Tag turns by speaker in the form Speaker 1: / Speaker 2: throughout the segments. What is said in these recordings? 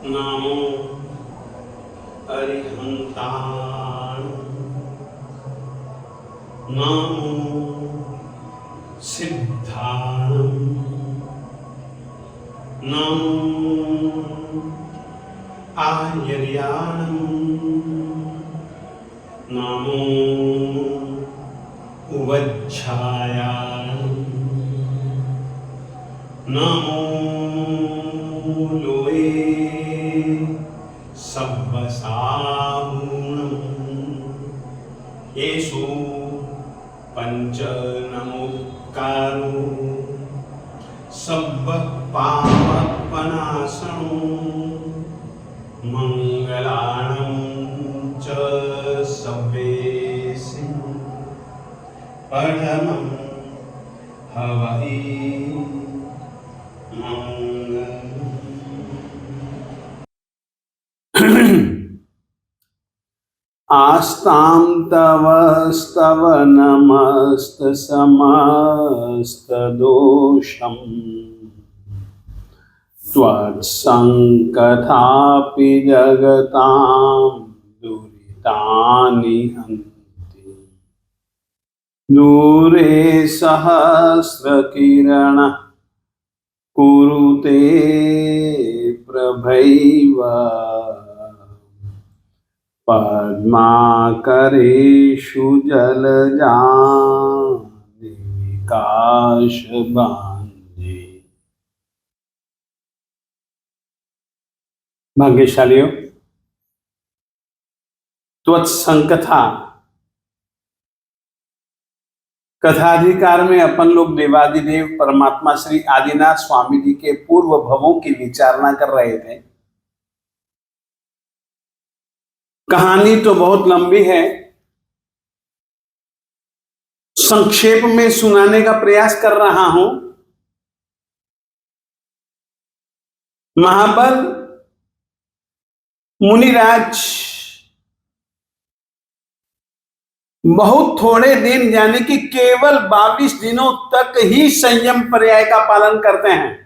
Speaker 1: नमो अरिहंताण, नमो सिद्धाणं, नमो आयर्याणं, नमो उवज्झायाणं, नमो लोए सब्बसाहूणं, येषु पंच नमोकारो सब्ब पापनाशनो मंगलाणं च सब्बेषु परमं हवहि आस्तां तव स्तव नमस्त समस्त दोषम् त्वत्संकथापि जगतां दुरितानि हन्ति। दूरे सहस्रकिरण कुरुते प्रभैव पद्माकरेषु जलजानि विकाशबान्धे। भाग्यशालियों, त्वत्संकथा कथाधिकार में अपन लोग देवादिदेव परमात्मा श्री आदिनाथ स्वामी जी के पूर्व भवों की विचारणा कर रहे थे। कहानी तो बहुत लंबी है, संक्षेप में सुनाने का प्रयास कर रहा हूं। महाबल मुनिराज बहुत थोड़े दिन यानी कि केवल 22 दिनों तक ही संयम पर्याय का पालन करते हैं।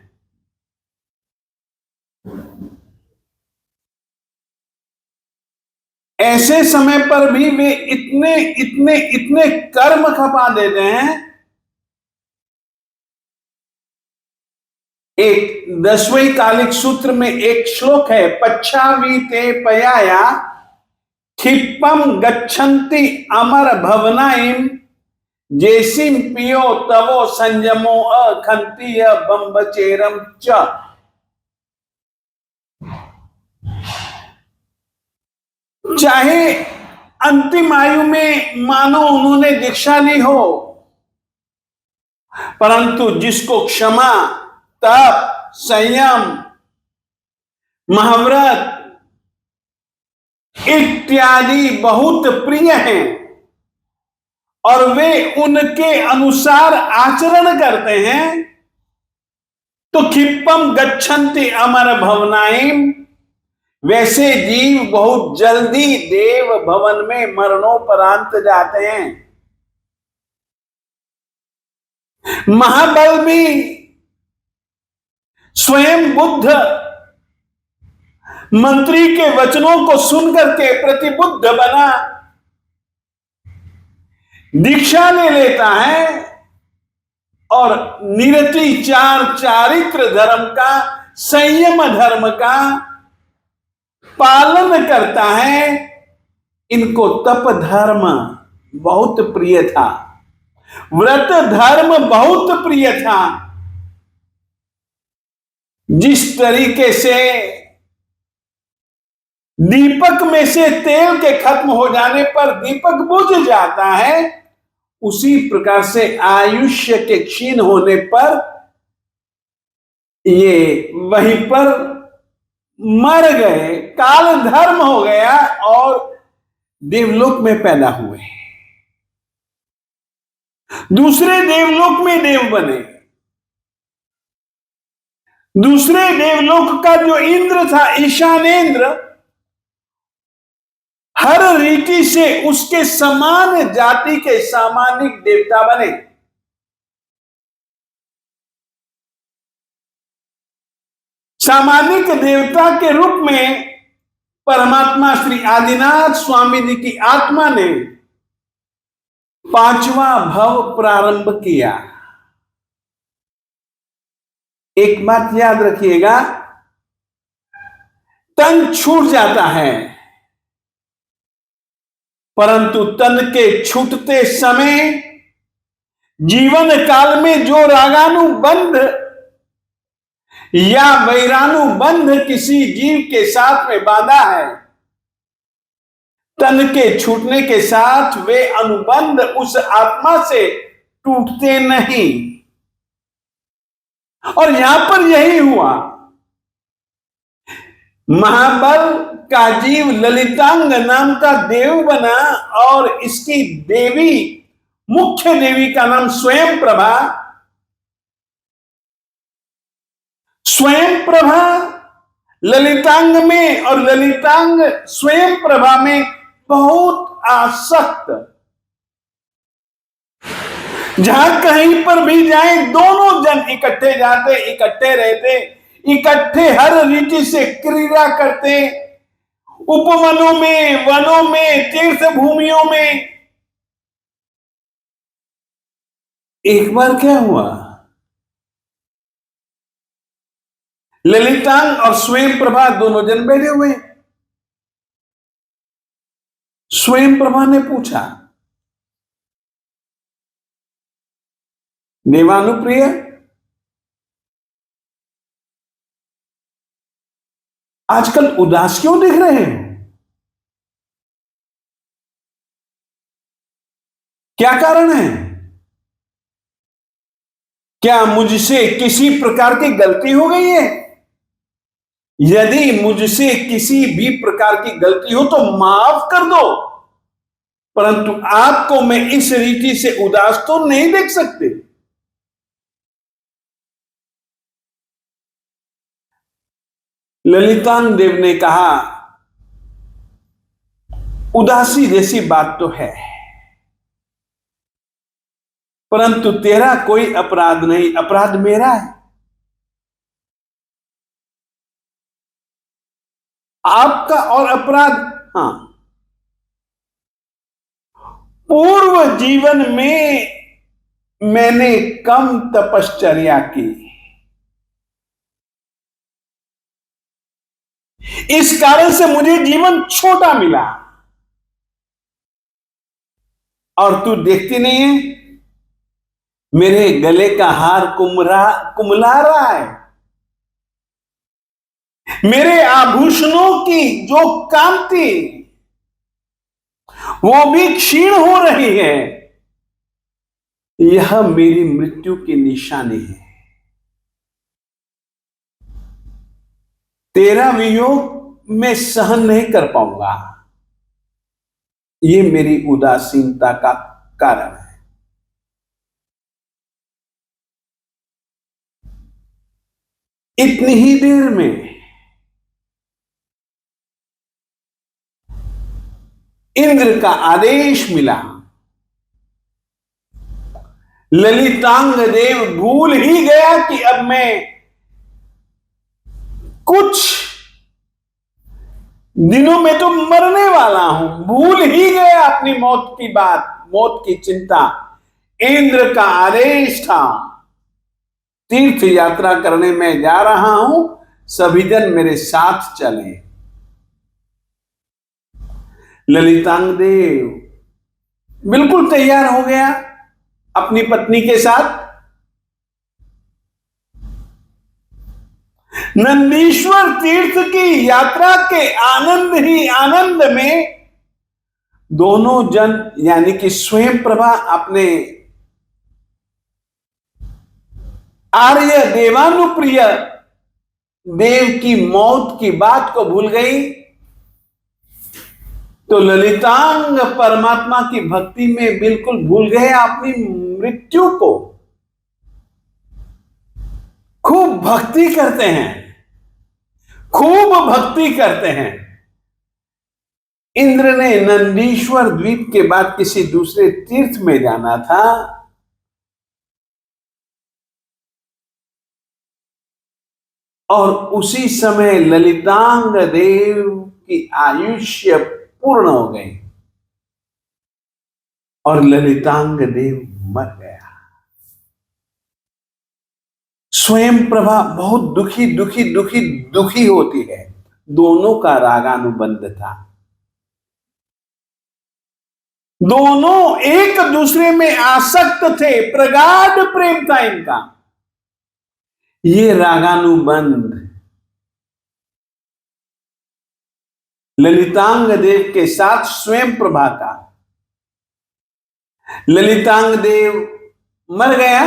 Speaker 1: ऐसे समय पर भी वे इतने इतने इतने कर्म खपा देते हैं। एक 10वें कालिक सूत्र में एक श्लोक है, पच्छावीते पयाया क्षिपम गच्छन्ति अमर भवनाइम जैसिम पियो तवो संयमो अखंतीय बम्बचेरम च। चाहे अंतिम आयु में मानो उन्होंने दीक्षा ली हो, परंतु जिसको क्षमा, तप, संयम, महाव्रत इत्यादि बहुत प्रिय हैं और वे उनके अनुसार आचरण करते हैं, तो क्षिपम गच्छन्ति अमर भवनाइम, वैसे जीव बहुत जल्दी देव भवन में मरणोपरांत जाते हैं। महाबल भी स्वयं बुद्ध मंत्री के वचनों को सुनकर के प्रतिबुद्ध बना, दीक्षा ले लेता है और निरतिचार चारित्र धर्म का, संयम धर्म का पालन करता है। इनको तप धर्म बहुत प्रिय था, व्रत धर्म बहुत प्रिय था। जिस तरीके से दीपक में से तेल के खत्म हो जाने पर दीपक बुझ जाता है, उसी प्रकार से आयुष्य के क्षीण होने पर ये वहीं पर मर गए, काल धर्म हो गया और देवलोक में पैदा हुए, दूसरे देवलोक में देव बने। दूसरे देवलोक का जो इंद्र था, ईशानेंद्र, हर रीति से उसके समान जाति के सामान्य देवता बने। सामाजिक देवता के रूप में परमात्मा श्री आदिनाथ स्वामी जी की आत्मा ने पांचवा भव प्रारंभ किया। एक बात याद रखिएगा, तन छूट जाता है, परंतु तन के छूटते समय जीवन काल में जो रागानुबंध या वैरानुबंध किसी जीव के साथ में बांधा है, तन के छूटने के साथ वे अनुबंध उस आत्मा से टूटते नहीं। और यहां पर यही हुआ। महाबल का जीव ललितांग नाम का देव बना और इसकी देवी, मुख्य देवी का नाम स्वयं प्रभा। स्वयं प्रभा ललितांग में और ललितांग स्वयं प्रभा में बहुत आसक्त। जहां कहीं पर भी जाए दोनों जन इकट्ठे जाते, इकट्ठे रहते, इकट्ठे हर रीति से क्रीड़ा करते, उपवनों में, वनों में, तीर्थ भूमियों में। एक बार क्या हुआ, ललितांग और स्वयं प्रभा दोनों जन बैठे हुए। स्वयं प्रभा ने पूछा, देवानुप्रिय, आजकल उदास क्यों दिख रहे हैं? क्या कारण है? क्या मुझसे किसी प्रकार की गलती हो गई है? यदि मुझसे किसी भी प्रकार की गलती हो तो माफ कर दो, परंतु आपको मैं इस रीति से उदास तो नहीं देख सकते। ललितांग देव ने कहा, उदासी जैसी बात तो है, परंतु तेरा कोई अपराध नहीं, अपराध मेरा है। आपका और अपराध, हां, पूर्व जीवन में मैंने कम तपश्चर्या की, इस कारण से मुझे जीवन छोटा मिला। और तू देखती नहीं है, मेरे गले का हार कुमला रहा है, मेरे आभूषणों की जो कांति वो भी क्षीण हो रही है। यह मेरी मृत्यु की निशानी है। तेरा वियोग मैं सहन नहीं कर पाऊंगा, यह मेरी उदासीनता का कारण है। इतनी ही देर में इंद्र का आदेश मिला। ललितांग देव भूल ही गया कि अब मैं कुछ दिनों में तो मरने वाला हूं, भूल ही गया अपनी मौत की बात, मौत की चिंता। इंद्र का आदेश था, तीर्थ यात्रा करने में जा रहा हूं, सभी जन मेरे साथ चलें। ललितांग देव बिल्कुल तैयार हो गया अपनी पत्नी के साथ। नंदीश्वर तीर्थ की यात्रा के आनंद ही आनंद में दोनों जन यानी कि स्वयं प्रभा अपने आर्य देवानुप्रिय देव की मौत की बात को भूल गई, तो ललितांग परमात्मा की भक्ति में बिल्कुल भूल गए अपनी मृत्यु को। खूब भक्ति करते हैं, खूब भक्ति करते हैं, इंद्र ने नंदीश्वर द्वीप के बाद किसी दूसरे तीर्थ में जाना था, और उसी समय ललितांग देव की आयुष्य पूर्ण हो गई और ललितांग देव मर गया। स्वयं प्रभा बहुत दुखी दुखी दुखी दुखी होती है। दोनों का रागानुबंध था, दोनों एक दूसरे में आसक्त थे, प्रगाढ़ प्रेम था इनका। ये रागानुबंध ललितांग देव के साथ स्वयं प्रभा का। ललितांग देव मर गया,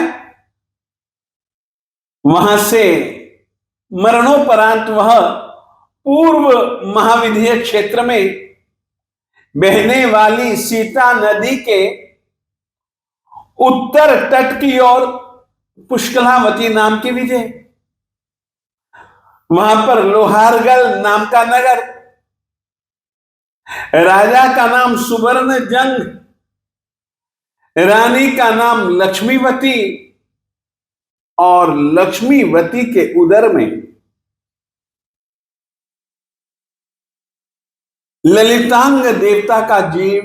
Speaker 1: वहां से मरणोपरांत वह पूर्व महाविद्य क्षेत्र में बहने वाली सीता नदी के उत्तर तट की ओर पुष्कलावती नाम की विजय, वहां पर लोहारगल नाम का नगर, राजा का नाम सुवर्ण जंग, रानी का नाम लक्ष्मीवती, और लक्ष्मीवती के उदर में ललितांग देवता का जीव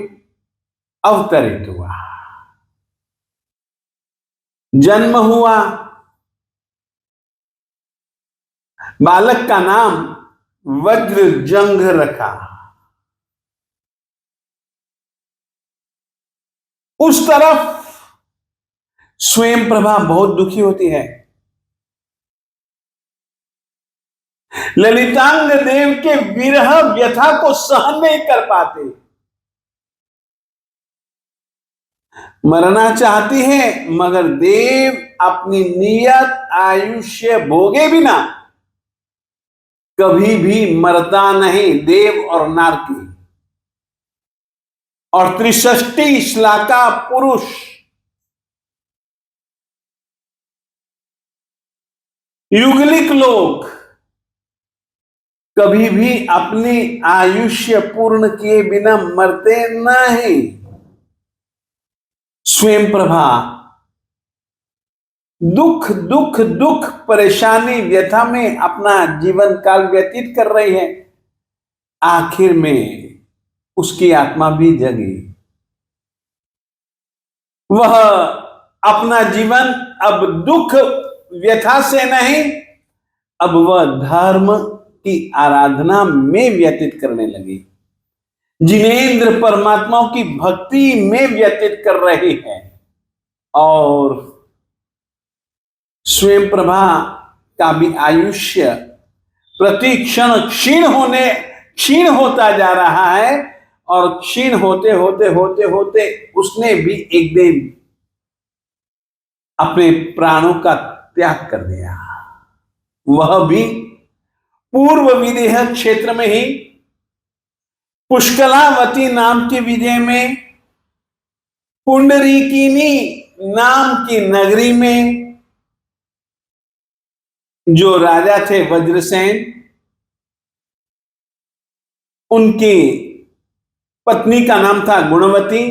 Speaker 1: अवतरित हुआ, जन्म हुआ। बालक का नाम वज्रजंग रखा। उस तरफ स्वयं प्रभा बहुत दुखी होती है। ललितांग देव के विरह व्यथा को सहन नहीं कर पाते, मरना चाहती है, मगर देव अपनी नियत आयुष्य भोगे बिना कभी भी मरता नहीं। देव और नारकी और 63 श्लाका पुरुष युगलिक लोग कभी भी अपनी आयुष्य पूर्ण किए बिना मरते नहीं। स्वयं प्रभा दुख दुख दुख परेशानी व्यथा में अपना जीवन काल व्यतीत कर रही है। आखिर में उसकी आत्मा भी जगी, वह अपना जीवन अब दुख व्यथा से नहीं, अब वह धर्म की आराधना में व्यतीत करने लगी। जिनेंद्र परमात्माओं की भक्ति में व्यतीत कर रही है। और स्वयं प्रभा का भी आयुष्य प्रति क्षण क्षीण होता जा रहा है, और क्षीण होते होते होते होते उसने भी एक दिन अपने प्राणों का त्याग कर दिया। वह भी पूर्व विदेह क्षेत्र में ही पुष्कलावती नाम की विजय में, पुंडरीकिनी नाम की नगरी में, जो राजा थे वज्रसेन, उनकी पत्नी का नाम था गुणवती,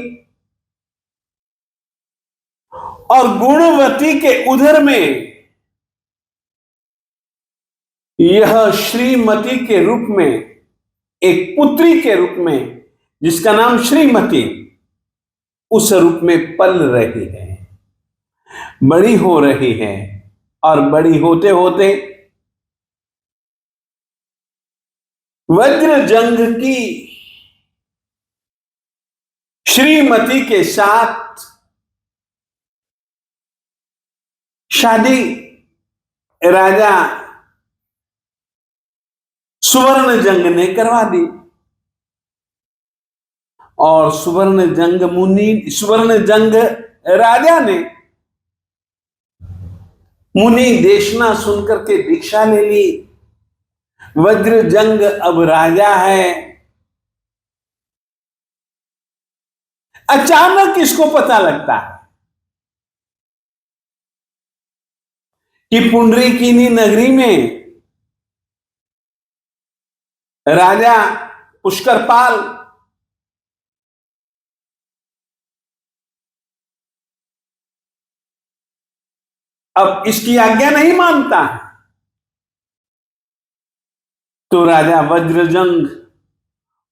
Speaker 1: और गुणवती के उधर में यह श्रीमती के रूप में, एक पुत्री के रूप में जिसका नाम श्रीमती, उस रूप में पल रही है, बड़ी हो रही है। और बड़ी होते होते वज्रजंग की श्रीमती के साथ शादी राजा सुवर्ण जंग ने करवा दी। और सुवर्ण जंग राजा ने मुनि देशना सुनकर के दीक्षा ले ली। वज्रजंग अब राजा है। अचानक इसको पता लगता है कि पुंडरीकिनी नगरी में राजा पुष्करपाल अब इसकी आज्ञा नहीं मानता है, तो राजा वज्रजंग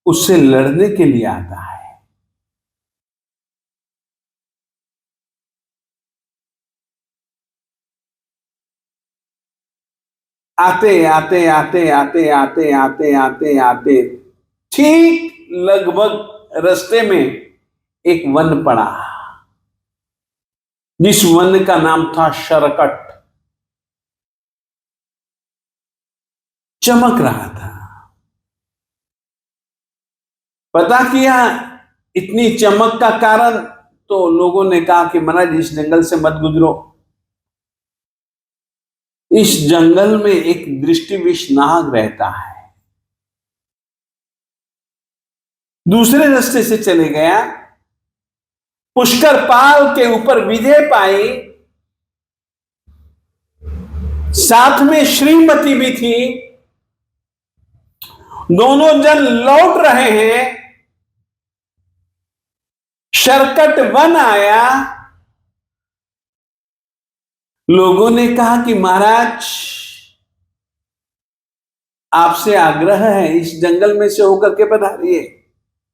Speaker 1: उससे लड़ने के लिए आता है। आते आते आते आते आते आते आते आते ठीक लगभग रास्ते में एक वन पड़ा, जिस वन का नाम था शरकट। चमक रहा था। पता किया इतनी चमक का कारण, तो लोगों ने कहा कि महाराज इस जंगल से मत गुजरो, इस जंगल में एक दृष्टिविष नाग रहता है। दूसरे रास्ते से चले गया, पुष्कर पाल के ऊपर विजय पाई, साथ में श्रीमती भी थी। दोनों जन लौट रहे हैं, शरकट वन आया। लोगों ने कहा कि महाराज आपसे आग्रह है, इस जंगल में से होकर के पधारिए।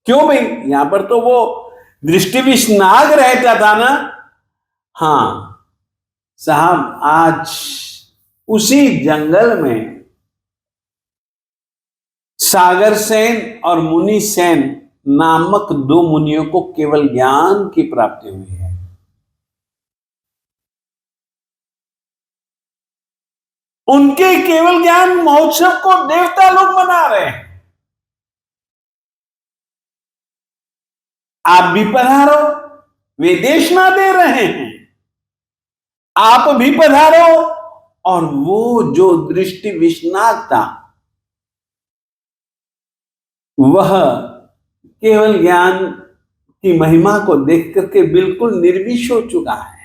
Speaker 1: क्यों भाई? यहां पर तो वो दृष्टिविष नाग रहता था ना। हाँ साहब, आज उसी जंगल में सागर सेन और मुनि सेन नामक दो मुनियों को केवल ज्ञान की प्राप्ति हुई है। उनके केवल ज्ञान महोत्सव को देवता लोग मना रहे हैं। आप भी पधारो, वे देशना दे रहे हैं, आप भी पधारो। और वो जो दृष्टि विषनाग था, वह केवल ज्ञान की महिमा को देख करके बिल्कुल निर्विष हो चुका है।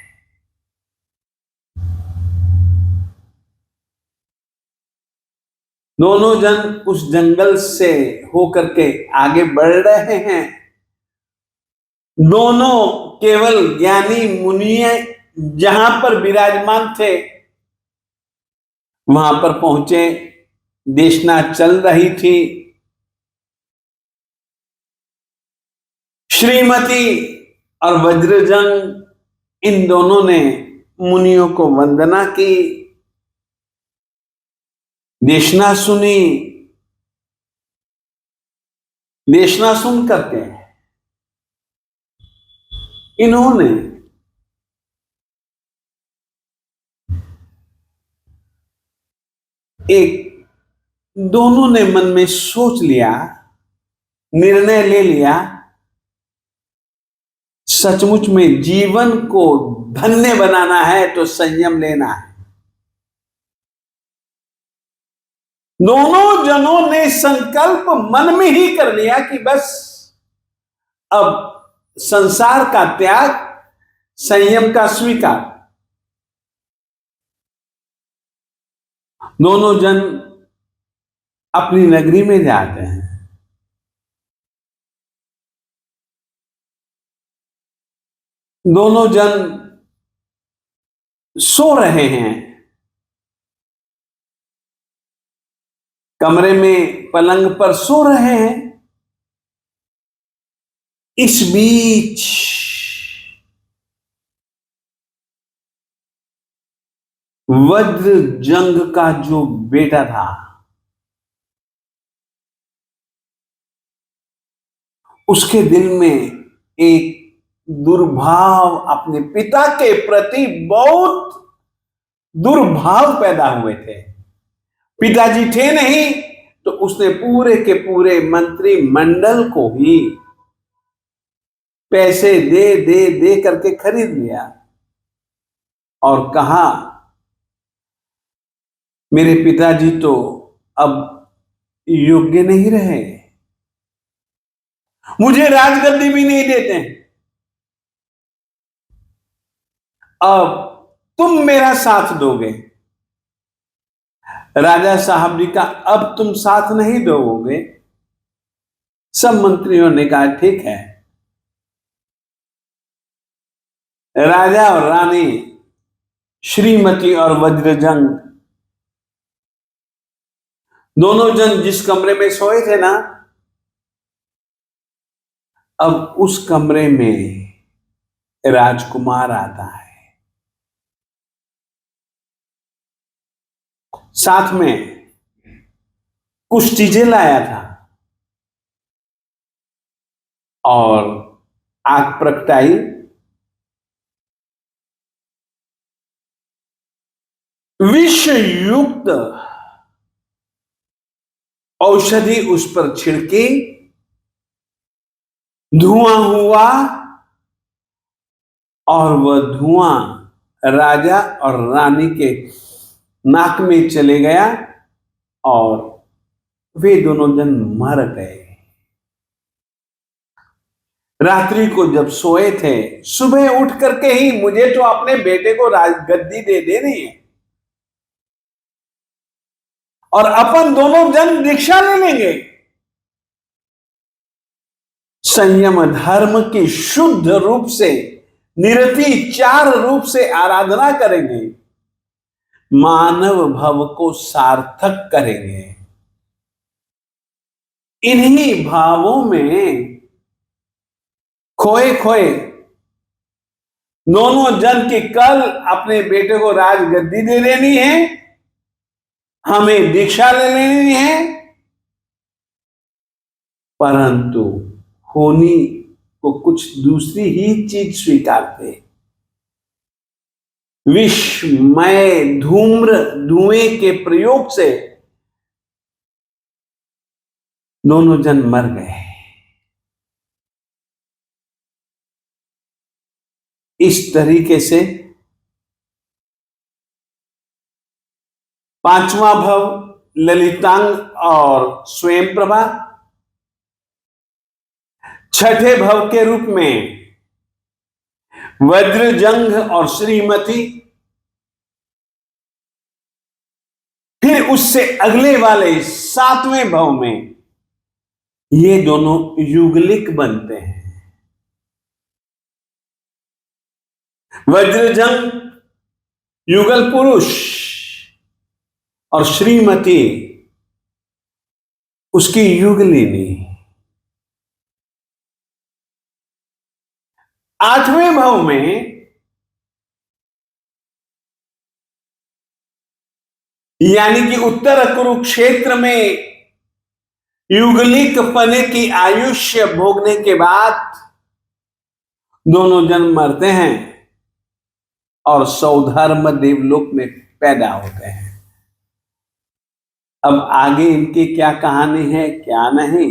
Speaker 1: दोनों जन उस जंगल से होकर के आगे बढ़ रहे हैं। दोनों केवल ज्ञानी मुनि जहां पर विराजमान थे वहां पर पहुंचे। देशना चल रही थी। श्रीमती और वज्रजंग इन दोनों ने मुनियों को वंदना की, देशना सुनी। देशना सुन करके इन्होंने दोनों ने मन में सोच लिया, निर्णय ले लिया, सचमुच में जीवन को धन्य बनाना है तो संयम लेना है। दोनों जनों ने संकल्प मन में ही कर लिया कि बस अब संसार का त्याग, संयम का स्वीकार। दोनों जन अपनी नगरी में जाते हैं। दोनों जन सो रहे हैं, कमरे में पलंग पर सो रहे हैं। इस बीच वज्रजंग का जो बेटा था, उसके दिल में एक दुर्भाव, अपने पिता के प्रति बहुत दुर्भाव पैदा हुए थे। पिताजी थे नहीं तो उसने पूरे के पूरे मंत्रिमंडल को ही पैसे दे दे दे करके खरीद लिया और कहा मेरे पिताजी तो अब योग्य नहीं रहे, मुझे राजगद्दी भी नहीं देते, अब तुम मेरा साथ दोगे। राजा साहब जी का अब तुम साथ नहीं दोगे। सब मंत्रियों ने कहा ठीक है। राजा और रानी श्रीमती और वज्रजंग दोनों जन जिस कमरे में सोए थे ना, अब उस कमरे में राजकुमार आता है। साथ में कुछ चीजें लाया था और आग प्रगटाई। विष युक्त औषधि उस पर छिड़की, धुआं हुआ और वह धुआं राजा और रानी के नाक में चले गया और वे दोनों जन मर गए। रात्रि को जब सोए थे, सुबह उठ करके ही मुझे तो अपने बेटे को राजगद्दी दे देनी है और अपन दोनों जन दीक्षा ले लेंगे। संयम धर्म की शुद्ध रूप से निरतिचार रूप से आराधना करेंगे, मानव भव को सार्थक करेंगे। इन्हीं भावों में खोए खोए दोनों जन की कल अपने बेटे को राजगद्दी दे देनी है, हमें दीक्षा ले लेनी है, परंतु होनी को कुछ दूसरी ही चीज स्वीकारते। विषमय धुएं के प्रयोग से दोनों जन मर गए। इस तरीके से पांचवा भव ललितांग और स्वयं प्रभा, छठे भव के रूप में वज्रजंग और श्रीमती, फिर उससे अगले वाले सातवें भव में ये दोनों युगलिक बनते हैं। वज्रजंग युगल पुरुष और श्रीमती उसकी युगलिनी। आठवें भाव में यानी कि उत्तर कुरुक्षेत्र में युगलिक पने की आयुष्य भोगने के बाद दोनों जन मरते हैं और सौधर्म देवलोक में पैदा होते हैं। अब आगे इनकी क्या कहानी है क्या नहीं,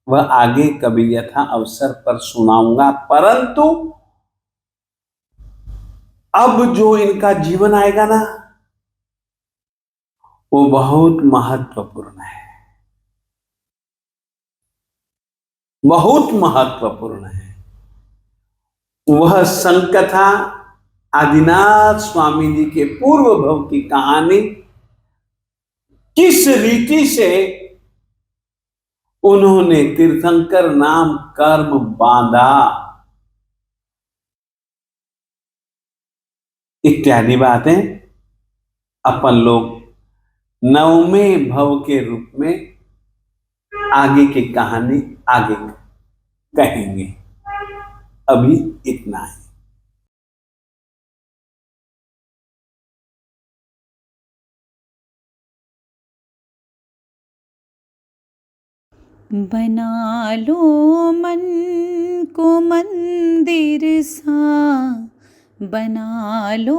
Speaker 1: वह आगे कभी यथा अवसर पर सुनाऊंगा, परंतु अब जो इनका जीवन आएगा ना, वो बहुत महत्वपूर्ण है, बहुत महत्वपूर्ण है। वह संकथा आदिनाथ स्वामी जी के पूर्व भव की कहानी, किस रीति से उन्होंने तीर्थंकर नाम कर्म बांधा, इत्यादि बातें अपन लोग नवमें भव के रूप में आगे की कहानी आगे कहेंगे। अभी इतना है।
Speaker 2: बना लो मन को मंदिर सा, बना लो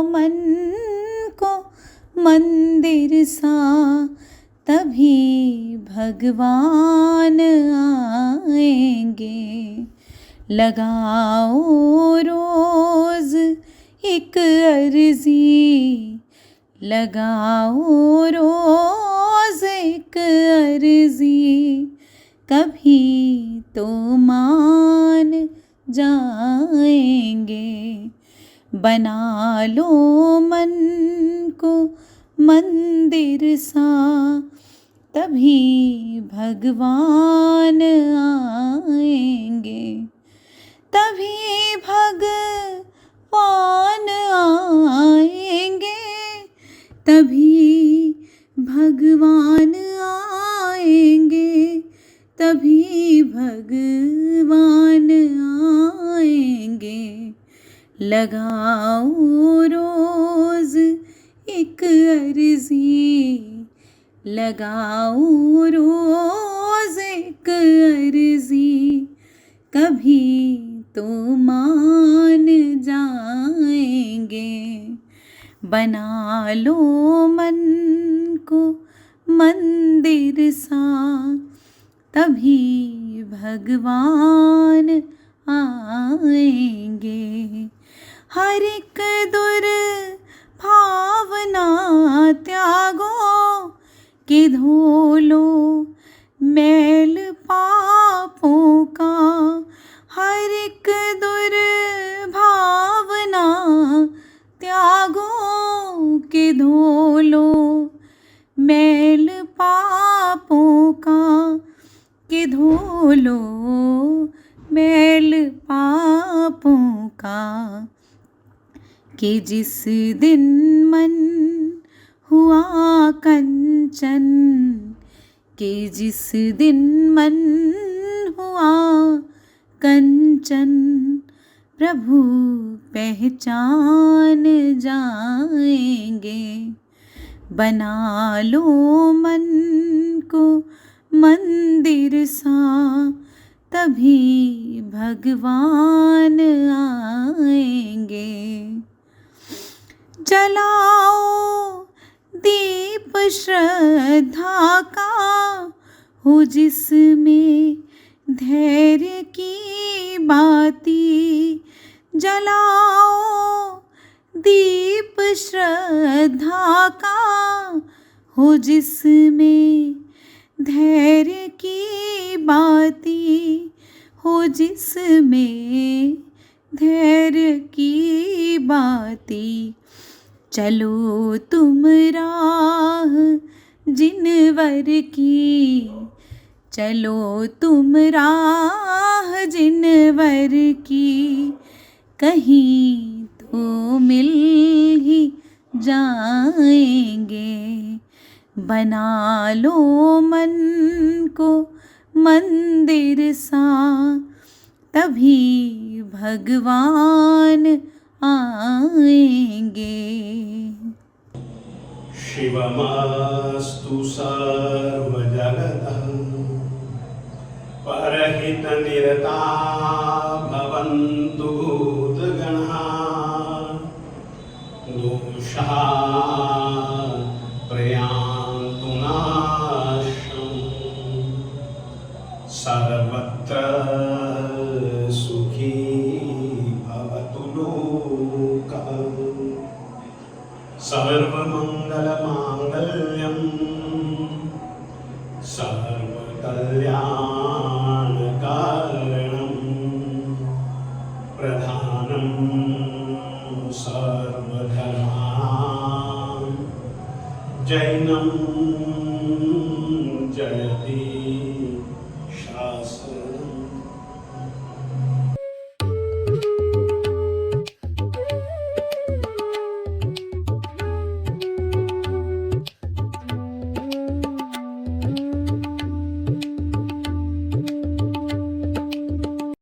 Speaker 2: मन को मंदिर सा, तभी भगवान आएंगे। लगाओ रोज एक अर्जी, लगाओ रोज एक अर्जी, कभी तो मान जाएंगे। बना लो मन को मंदिर सा, तभी भगवान आएंगे, तभी भगवान आएंगे। तभी भगवान आएंगे, तभी भगवान आएंगे। लगाओ रोज एक अर्जी, लगाओ रोज एक अर्जी, कभी तो मान जाएंगे। बना लो मन को मंदिर सा, तभी भगवान आएंगे। हर एक दुर्भावना त्यागो, कि धो लो मैल पापों का। हर एक दुर्भावना त्यागो, कि धो लो मैल पापों का, कि धो लो मैल पापों का। कि जिस दिन मन हुआ कंचन, कि जिस दिन मन हुआ कंचन, प्रभु पहचान जाएंगे। बना लो मन को मंदिर सा, तभी भगवान आएंगे। जलाओ दीप श्रद्धा का, हो जिसमें धैर्य की बाती। जलाओ दीप श्रद्धा का, हो जिसमें धैर्य की बाती। हो जिसमें धैर्य की बाती। चलो तुम राह जिनवर की, चलो तुम राह जिनवर की, कहीं तो मिल ही जाएंगे। बना लो मन को मंदिर सा, तभी भगवान आएंगे।
Speaker 1: शिवमस्तु सर्वजगतः, परहितनिरता भवन्तु भूतगणाः। दोषाः प्रयान्तु नाशम्, सर्वत्र सुखी भवतु लोकः। सर्वमङ्गलमाङ्गल्यं सर्वकल्याणकारिणं,